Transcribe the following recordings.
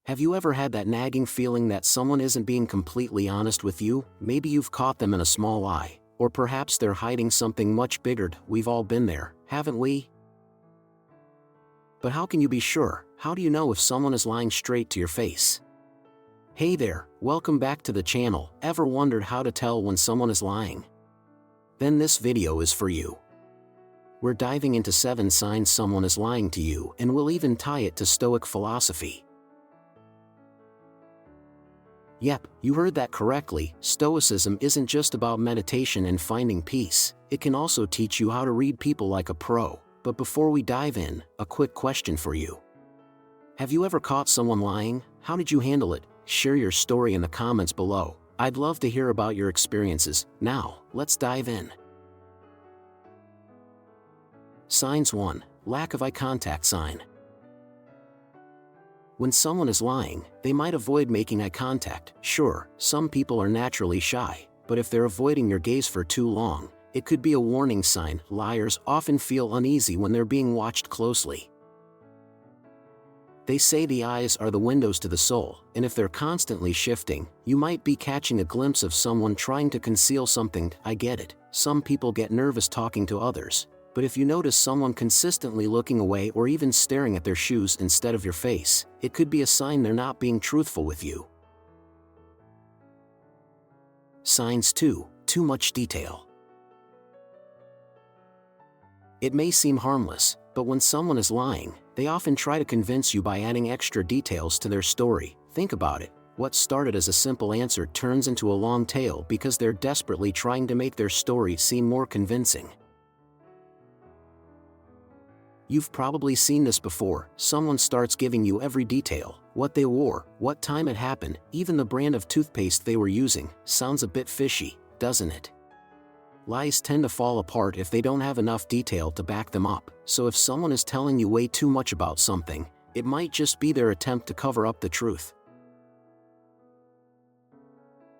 Have you ever had that nagging feeling that someone isn't being completely honest with you? Maybe you've caught them in a small lie, or perhaps they're hiding something much bigger. We've all been there, haven't we? But how can you be sure? How do you know if someone is lying straight to your face? Hey there, welcome back to the channel. Ever wondered how to tell when someone is lying? Then this video is for you. We're diving into 7 signs someone is lying to you, and we'll even tie it to Stoic philosophy. Yep, you heard that correctly. Stoicism isn't just about meditation and finding peace. It can also teach you how to read people like a pro. But before we dive in, a quick question for you. Have you ever caught someone lying? How did you handle it? Share your story in the comments below. I'd love to hear about your experiences. Now, let's dive in. Signs 1. Lack of eye contact sign. When someone is lying, they might avoid making eye contact. Sure, some people are naturally shy, but if they're avoiding your gaze for too long, it could be a warning sign. Liars often feel uneasy when they're being watched closely. They say the eyes are the windows to the soul, and if they're constantly shifting, you might be catching a glimpse of someone trying to conceal something. I get it, some people get nervous talking to others, but if you notice someone consistently looking away or even staring at their shoes instead of your face, it could be a sign they're not being truthful with you. Signs 2. Too much detail. It may seem harmless, but when someone is lying, they often try to convince you by adding extra details to their story. Think about it. What started as a simple answer turns into a long tale because they're desperately trying to make their story seem more convincing. You've probably seen this before. Someone starts giving you every detail: what they wore, what time it happened, even the brand of toothpaste they were using. Sounds a bit fishy, doesn't it? Lies tend to fall apart if they don't have enough detail to back them up, so if someone is telling you way too much about something, it might just be their attempt to cover up the truth.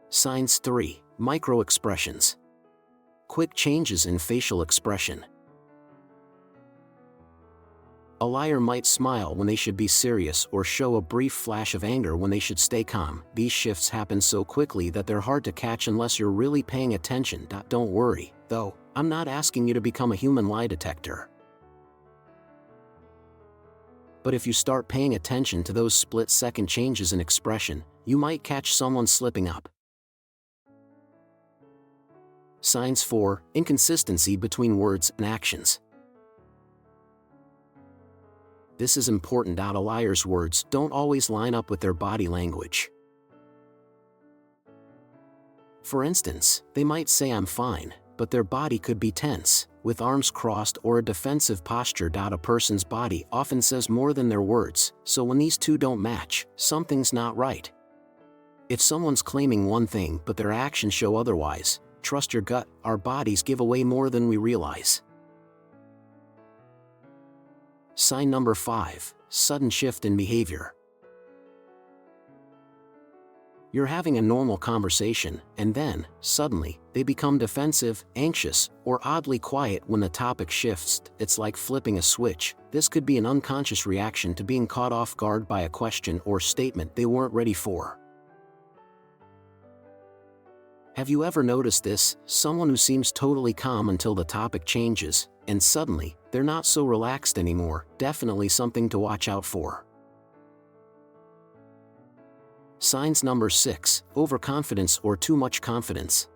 Signs 3. Micro expressions. Quick changes in facial expression. A liar might smile when they should be serious or show a brief flash of anger when they should stay calm. These shifts happen so quickly that they're hard to catch unless you're really paying attention. Don't worry, though, I'm not asking you to become a human lie detector. But if you start paying attention to those split-second changes in expression, you might catch someone slipping up. Signs 4. Inconsistency between words and actions. This is important. A liar's words don't always line up with their body language. For instance, they might say "I'm fine," but their body could be tense, with arms crossed or a defensive posture. A person's body often says more than their words, so when these two don't match, something's not right. If someone's claiming one thing but their actions show otherwise, trust your gut. Our bodies give away more than we realize. Sign number 5. Sudden shift in behavior. You're having a normal conversation, and then, suddenly, they become defensive, anxious, or oddly quiet when the topic shifts. It's like flipping a switch. This could be an unconscious reaction to being caught off guard by a question or statement they weren't ready for. Have you ever noticed this? Someone who seems totally calm until the topic changes, and suddenly, they're not so relaxed anymore. Definitely something to watch out for. Signs number 6. Overconfidence or too much confidence.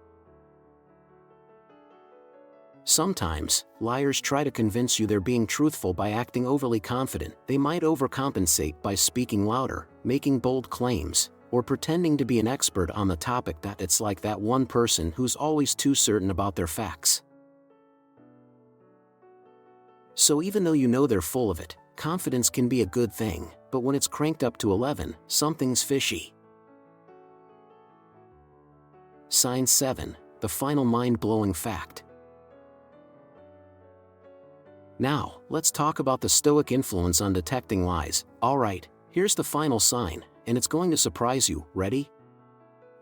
Sometimes, liars try to convince you they're being truthful by acting overly confident. They might overcompensate by speaking louder, making bold claims, or pretending to be an expert on the topic. It's like that one person who's always too certain about their facts. So even though you know they're full of it, confidence can be a good thing, but when it's cranked up to 11, something's fishy. Sign 7. The final mind-blowing fact. Now, let's talk about the Stoic influence on detecting lies. Alright, here's the final sign, and it's going to surprise you. Ready?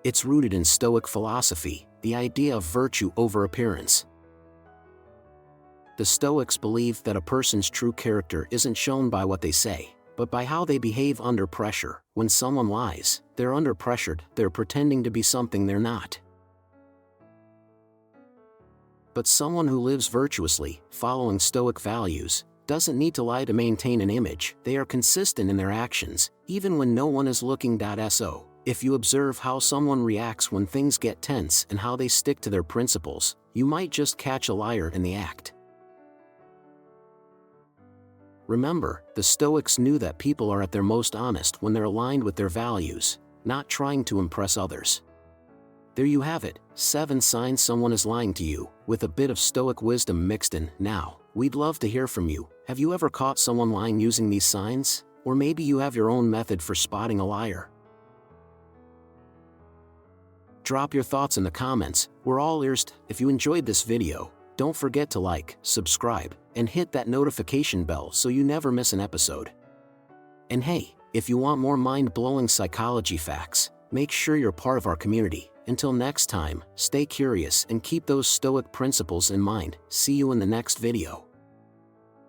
It's rooted in Stoic philosophy, the idea of virtue over appearance. The Stoics believe that a person's true character isn't shown by what they say, but by how they behave under pressure. When someone lies, they're under pressure, they're pretending to be something they're not. But someone who lives virtuously, following Stoic values, doesn't need to lie to maintain an image. They are consistent in their actions, even when no one is looking. So, if you observe how someone reacts when things get tense and how they stick to their principles, you might just catch a liar in the act. Remember, the Stoics knew that people are at their most honest when they're aligned with their values, not trying to impress others. There you have it, 7 signs someone is lying to you, with a bit of Stoic wisdom mixed in. Now, we'd love to hear from you. Have you ever caught someone lying using these signs? Or maybe you have your own method for spotting a liar? Drop your thoughts in the comments, we're all ears. If you enjoyed this video, don't forget to like, subscribe, and hit that notification bell so you never miss an episode. And hey, if you want more mind-blowing psychology facts, make sure you're part of our community. Until next time, stay curious and keep those Stoic principles in mind. See you in the next video.